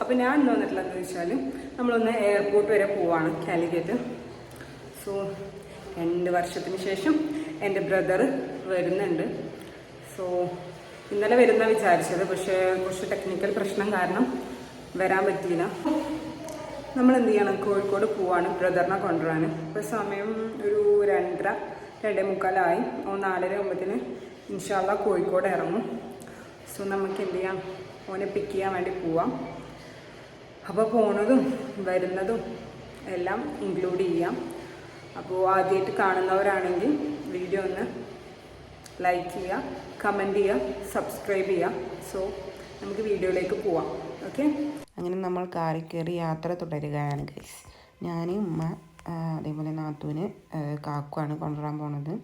അപ്പോൾ ഞാൻ ഇന്ന് വന്നിട്ടുള്ളതെന്ന് വെച്ചാൽ നമ്മളൊന്ന് എയർപോർട്ട് വരെ പോവാണ്, കാലിക്കറ്റ്. സോ 2 വർഷത്തിന് ശേഷം എൻ്റെ ബ്രദർ വരുന്നുണ്ട്. സോ ഇന്നലെ വരുന്ന വിചാരിച്ചത്, പക്ഷേ കുറച്ച് ടെക്നിക്കൽ പ്രശ്നം കാരണം വരാൻ പറ്റിയില്ല. നമ്മൾ എന്ത് ചെയ്യണം, കോഴിക്കോട് പോവാണ് ബ്രദറിനെ കൊണ്ടുവരാൻ. ഇപ്പോൾ സമയം ഒരു 2:30 2:45 4:30 ആകുമ്പോഴത്തേന് ഇൻഷാല്ല കോഴിക്കോട് ഇറങ്ങും. സോ നമുക്ക് എന്ത് ചെയ്യാം, ഓനെ പിക്ക് ചെയ്യാൻ വേണ്ടി പോവാം. അപ്പോൾ പോണതും വരുന്നതും എല്ലാം ഇൻക്ലൂഡ് ചെയ്യാം. അപ്പോൾ ആദ്യമായിട്ട് കാണുന്നവരാണെങ്കിൽ വീഡിയോ ഒന്ന് ലൈക്ക് ചെയ്യുക, കമൻറ്റ് ചെയ്യുക, സബ്സ്ക്രൈബ് ചെയ്യുക. സോ നമുക്ക് വീഡിയോയിലേക്ക് പോവാം. ഓക്കെ, അങ്ങനെ നമ്മൾ കാറിൽ കയറി യാത്ര തുടരുകയാണ് ഗൈസ്. ഞാൻ, ഉമ്മ, അതേപോലെ നാത്തൂന്, കാക്കുവാണ് കൊണ്ടുവരാൻ പോണത്.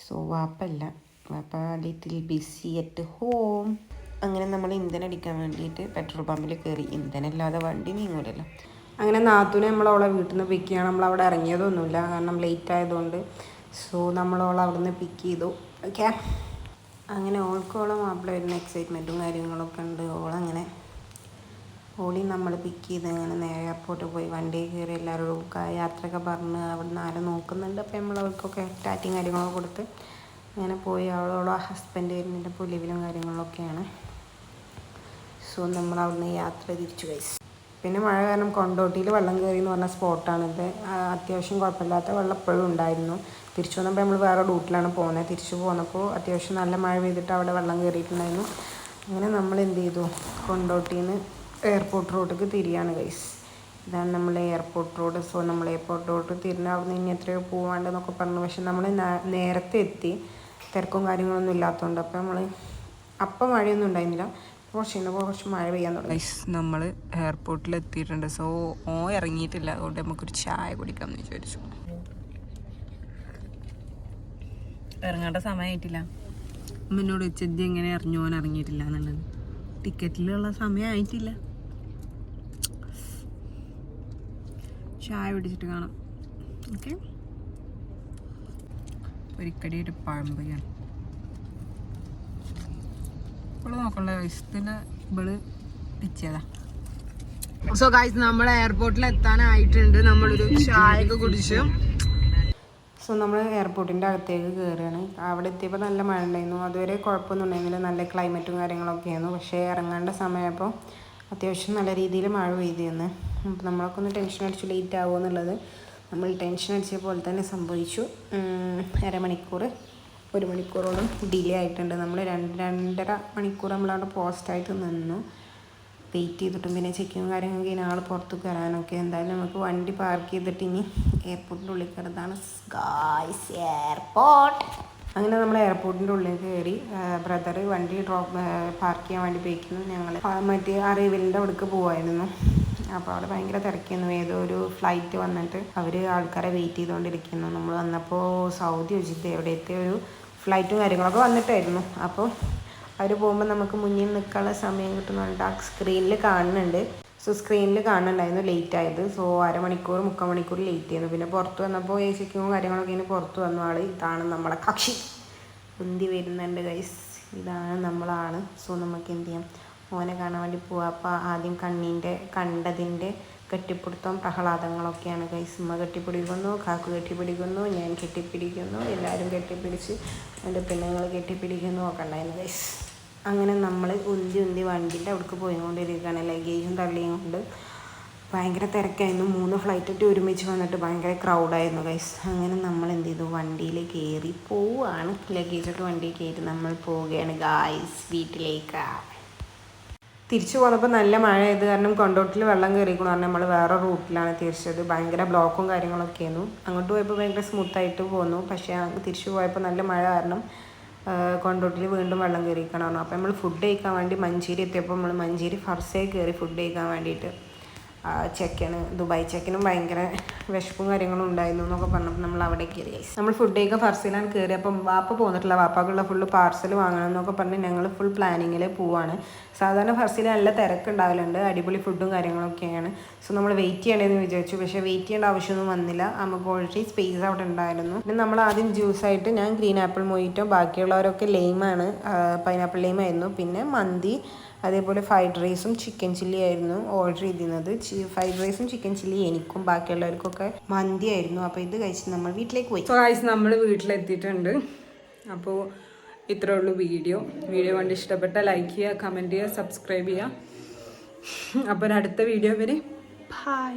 സോ വാപ്പല്ല, വാപ്പ ലിറ്റിൽ ബിസി അറ്റ് ഹോം. അങ്ങനെ നമ്മൾ ഇന്ധനം അടിക്കാൻ വേണ്ടിയിട്ട് പെട്രോൾ പമ്പിൽ കയറി. ഇന്ധനമില്ലാതെ വണ്ടി നീങ്ങൂലല്ലോ. അങ്ങനെ നാത്തൂനെ നമ്മളവളെ വീട്ടിൽ നിന്ന് പിക്ക് ചെയ്യണം. നമ്മളവിടെ ഇറങ്ങിയതൊന്നുമില്ല, കാരണം ലേറ്റ് ആയതുകൊണ്ട്. സോ നമ്മളവളെ അവിടെ നിന്ന് പിക്ക് ചെയ്തു. ഓക്കെ, അങ്ങനെ ഓൾക്കോളം മാപ്പിള വരുന്ന എക്സൈറ്റ്മെൻറ്റും കാര്യങ്ങളൊക്കെ ഉണ്ട്. ഓളങ്ങനെ ഓളി നമ്മൾ പിക്ക് ചെയ്ത് അങ്ങനെ നേരെ എയർപോർട്ടിൽ പോയി വണ്ടി കയറി എല്ലാവരോടും യാത്രയൊക്കെ പറഞ്ഞ് അവിടെ നിന്ന് ആരും നോക്കുന്നുണ്ട്. അപ്പോൾ നമ്മൾ അവർക്കൊക്കെ ടാറ്റിങ് കാര്യങ്ങളൊക്കെ കൊടുത്ത് അങ്ങനെ പോയി. അവളോളോ ഹസ്ബൻഡ് വരുന്നതിൻ്റെ പൊലിവിലും കാര്യങ്ങളൊക്കെയാണ്. സോ നമ്മൾ അവിടുന്ന് യാത്ര തിരിച്ചു കഴിച്ചു. പിന്നെ മഴ കാരണം കൊണ്ടോട്ടിയിൽ വെള്ളം കയറി എന്ന് പറഞ്ഞ സ്പോട്ടാണിത്. അത്യാവശ്യം കുഴപ്പമില്ലാത്ത വെള്ളം എപ്പോഴും ഉണ്ടായിരുന്നു. തിരിച്ചു വന്നപ്പോൾ നമ്മൾ വേറെ റൂട്ടിലാണ് പോകുന്നത്. തിരിച്ചു പോന്നപ്പോൾ അത്യാവശ്യം നല്ല മഴ പെയ്തിട്ട് അവിടെ വെള്ളം കയറിയിട്ടുണ്ടായിരുന്നു. അങ്ങനെ നമ്മൾ എന്ത് ചെയ്തു, കൊണ്ടോട്ടിയിൽ നിന്ന് എയർപോർട്ട് റോഡിലേക്ക് തിരിയാണ് ഗൈസ്. ഇതാണ് നമ്മൾ എയർപോർട്ട് റോഡ്. സോ നമ്മൾ എയർപോർട്ട് റോഡ് തിരിഞ്ഞ് അവിടെ നിന്ന് ഇനി എത്രയോ പോവാണ്ടെന്നൊക്കെ പറഞ്ഞു. പക്ഷെ നമ്മൾ നേരത്തെ എത്തി, തിരക്കും കാര്യങ്ങളൊന്നും ഇല്ലാത്തതുകൊണ്ട്. അപ്പോൾ നമ്മൾ അപ്പം മഴയൊന്നും ഉണ്ടായിരുന്നില്ല, കുറച്ച് മഴ പെയ്യാൻ തുടങ്ങി. നമ്മൾ എയർപോർട്ടിൽ എത്തിയിട്ടുണ്ട്. സോ ഇറങ്ങിയിട്ടില്ല, അതുകൊണ്ട് നമുക്കൊരു ചായ കുടിക്കാമെന്ന് വിചാരിച്ചു. ഇറങ്ങേണ്ട സമയമായിട്ടില്ല. അമ്മനോട് വെച്ചത് എങ്ങനെ അറിഞ്ഞു ഓൻ ഇറങ്ങിയിട്ടില്ല എന്നുള്ളത്. ടിക്കറ്റിലുള്ള സമയമായിട്ടില്ല. ചായ പിടിച്ചിട്ട് കാണാം. ഓക്കെ, ഒരിക്കടി ഒരു പഴംപൊരിയാണ് ഇവിടെ നോക്കണ്ട വയസ്സത്തിന് ഇവള് പിച്ചതാ. സോ ഗൈസ്, നമ്മൾ എയർപോർട്ടിൽ എത്താനായിട്ടുണ്ട്. നമ്മളൊരു ചായ ഒക്കെ കുടിച്ചു. സോ നമ്മൾ എയർപോർട്ടിൻ്റെ അകത്തേക്ക് കയറുകയാണ്. അവിടെ എത്തിയപ്പോൾ നല്ല മഴ ഉണ്ടായിരുന്നു. അതുവരെ കുഴപ്പമൊന്നും ഉണ്ടായിരുന്നില്ല, നല്ല ക്ലൈമറ്റും കാര്യങ്ങളൊക്കെ ആയിരുന്നു. പക്ഷേ ഇറങ്ങേണ്ട സമയമായപ്പോൾ അത്യാവശ്യം നല്ല രീതിയിൽ മഴ പെയ്തിരുന്നു. അപ്പോൾ നമ്മളൊക്കെ ഒന്ന് ടെൻഷൻ അടിച്ചു ലേറ്റ് ആവുമോ എന്നുള്ളത്. നമ്മൾ ടെൻഷൻ അടിച്ച പോലെ തന്നെ സംഭവിച്ചു. 1 മണിക്കൂറോളം ഡിലേ ആയിട്ടുണ്ട്. നമ്മൾ 2-2.5 മണിക്കൂർ നമ്മളവിടെ പോസ്റ്റായിട്ട് നിന്നു വെയിറ്റ് ചെയ്തിട്ടും. പിന്നെ ചെക്കിങ്ങും കാര്യങ്ങളൊക്കെ ഇനി ആൾ പുറത്ത് കയറാനൊക്കെ. എന്തായാലും നമുക്ക് വണ്ടി പാർക്ക് ചെയ്തിട്ട് ഇനി എയർപോർട്ടിൻ്റെ ഉള്ളിൽ കയറുന്നതാണ് ഗായ്സ്, എയർപോർട്ട്. അങ്ങനെ നമ്മൾ എയർപോർട്ടിൻ്റെ ഉള്ളിൽ കയറി. ബ്രദർ വണ്ടി പാർക്ക് ചെയ്യാൻ വേണ്ടി പോയിരിക്കുന്നു. ഞങ്ങൾ മറ്റേ അറൈവലിൻ്റെ അവിടേക്ക് പോകുമായിരുന്നു. അപ്പോൾ അവിടെ ഭയങ്കര തിരക്കായിരുന്നു. ഏതോ ഒരു ഫ്ലൈറ്റ് വന്നിട്ട് അവർ ആൾക്കാരെ വെയിറ്റ് ചെയ്തുകൊണ്ടിരിക്കുന്നു. നമ്മൾ വന്നപ്പോൾ സൗദി വെച്ചിട്ട് എവിടെയത്തെ ഒരു ഫ്ലൈറ്റും കാര്യങ്ങളൊക്കെ വന്നിട്ടായിരുന്നു. അപ്പോൾ അവർ പോകുമ്പോൾ നമുക്ക് മുന്നിൽ നിൽക്കാനുള്ള സമയം കിട്ടുന്നുണ്ട്. ആ സ്ക്രീനിൽ കാണുന്നുണ്ട്. സോ സ്ക്രീനിൽ കാണുന്നുണ്ടായിരുന്നു ലേറ്റ് ആയത്. സോ 1/2 മണിക്കൂർ 3/4 മണിക്കൂർ ലേറ്റ് ആയിരുന്നു. പിന്നെ പുറത്ത് വന്നപ്പോൾ ചെക്കിങ്ങും കാര്യങ്ങളൊക്കെ ഇങ്ങനെ പുറത്ത് വന്ന ആൾ ഇതാണ് നമ്മളെ കക്ഷി. ഉന്തി വരുന്നുണ്ട് ഗൈസ്, ഇതാണ് നമ്മളാണ്. സോ നമുക്ക് എന്ത് ചെയ്യാം, ഓനെ കാണാൻ വേണ്ടി പോവാം. അപ്പോൾ ആദ്യം കണ്ടതിൻ്റെ കെട്ടിപ്പിടുത്തവും പ്രഹ്ലാദങ്ങളൊക്കെയാണ് ഗൈസ്. ഉമ്മ കെട്ടിപ്പിടിക്കുന്നു, കാക്കു കെട്ടിപ്പിടിക്കുന്നു, ഞാൻ കെട്ടിപ്പിടിക്കുന്നു, എല്ലാവരും കെട്ടിപ്പിടിച്ച് എൻ്റെ പെണ്ണുങ്ങൾ കെട്ടിപ്പിടിക്കുന്നു ഒക്കെ ഉണ്ടായിരുന്നു ഗൈസ്. അങ്ങനെ നമ്മൾ ഉന്തി വണ്ടിൻ്റെ അവിടേക്ക് പോയിക്കൊണ്ടിരിക്കുകയാണ്. ലഗേജും തള്ളിയും കൊണ്ട് ഭയങ്കര തിരക്കായിരുന്നു. 3 ഫ്ലൈറ്റൊക്കെ ഒരുമിച്ച് വന്നിട്ട് ഭയങ്കര ക്രൗഡായിരുന്നു ഗൈസ്. അങ്ങനെ നമ്മൾ എന്ത് ചെയ്തു, വണ്ടിയിൽ കയറി പോവുകയാണ്. ലഗേജൊക്കെ വണ്ടിയിൽ കയറി നമ്മൾ പോവുകയാണ് ഗൈസ് വീട്ടിലേക്ക്. തിരിച്ചു പോന്നപ്പോൾ നല്ല മഴ ആയത് കാരണം കൊണ്ടോട്ടിൽ വെള്ളം കയറിക്കണം. കാരണം നമ്മൾ വേറെ റൂട്ടിലാണ് തിരിച്ചത്. ഭയങ്കര ബ്ലോക്കും കാര്യങ്ങളൊക്കെ ആയിരുന്നു. അങ്ങോട്ട് പോയപ്പോൾ ഭയങ്കര സ്മൂത്തായിട്ട് പോന്നു. പക്ഷേ തിരിച്ചു പോയപ്പോൾ നല്ല മഴ കാരണം കൊണ്ടോട്ടിൽ വീണ്ടും വെള്ളം കയറിക്കണം. അപ്പോൾ നമ്മൾ ഫുഡ് കഴിക്കാൻ വേണ്ടി മഞ്ചേരി എത്തിയപ്പോൾ നമ്മൾ മഞ്ചേരി ഫർസയിൽ കയറി ഫുഡ് കഴിക്കാൻ വേണ്ടിയിട്ട്. ചെക്കന് ദുബായ് ചെക്കനും ഭയങ്കര വിശപ്പും കാര്യങ്ങളും ഉണ്ടായിരുന്നു എന്നൊക്കെ പറഞ്ഞപ്പോൾ നമ്മൾ അവിടെ കയറി. നമ്മൾ ഫുഡ് കഴിക്കാൻ ഫർസയിലാണ് കയറി. അപ്പം വാപ്പ പോന്നിട്ടില്ല, വാപ്പാക്കുള്ള ഫുള്ള് പാർസൽ വാങ്ങണം എന്നൊക്കെ പറഞ്ഞ് ഞങ്ങൾ ഫുൾ പ്ലാനിങ്ങിൽ പോവാണ്. സാധാരണ ഫർസയിൽ നല്ല തിരക്കുണ്ടാവലുണ്ട്, അടിപൊളി ഫുഡും കാര്യങ്ങളൊക്കെയാണ്. സോ നമ്മൾ വെയിറ്റ് ചെയ്യണമെന്ന് വിചാരിച്ചു, പക്ഷേ വെയിറ്റ് ചെയ്യേണ്ട ആവശ്യമൊന്നും വന്നില്ല. നമുക്ക് ഓൾറെഡി സ്പേസ് അവിടെ ഉണ്ടായിരുന്നു. പിന്നെ നമ്മൾ ആദ്യം ജ്യൂസായിട്ട് ഞാൻ ഗ്രീൻ ആപ്പിൾ മൊയ്റ്റോ, ബാക്കിയുള്ളവരൊക്കെ ലൈമാണ്, പൈനാപ്പിൾ ലൈമായിരുന്നു. പിന്നെ മന്തി, അതേപോലെ ഫ്രൈഡ് റൈസും ചിക്കൻ ചില്ലി ആയിരുന്നു ഓർഡർ ചെയ്തിരുന്നത്. ഫ്രൈഡ് റൈസും ചിക്കൻ ചില്ലി എനിക്കും ബാക്കിയുള്ളവർക്കൊക്കെ മന്തി ആയിരുന്നു. അപ്പോൾ ഇത് കഴിച്ച് നമ്മൾ വീട്ടിലേക്ക് പോയി. സോ ഗൈസ് നമ്മൾ വീട്ടിലെത്തിയിട്ടുണ്ട്. അപ്പോൾ ഇത്രേ ഉള്ളൂ വീഡിയോ കണ്ട് ഇഷ്ടപ്പെട്ട ലൈക്ക് ചെയ്യുക, കമൻറ്റ് ചെയ്യുക, സബ്സ്ക്രൈബ് ചെയ്യുക. അപ്പോൾ അടുത്ത വീഡിയോ വരെ ബൈ.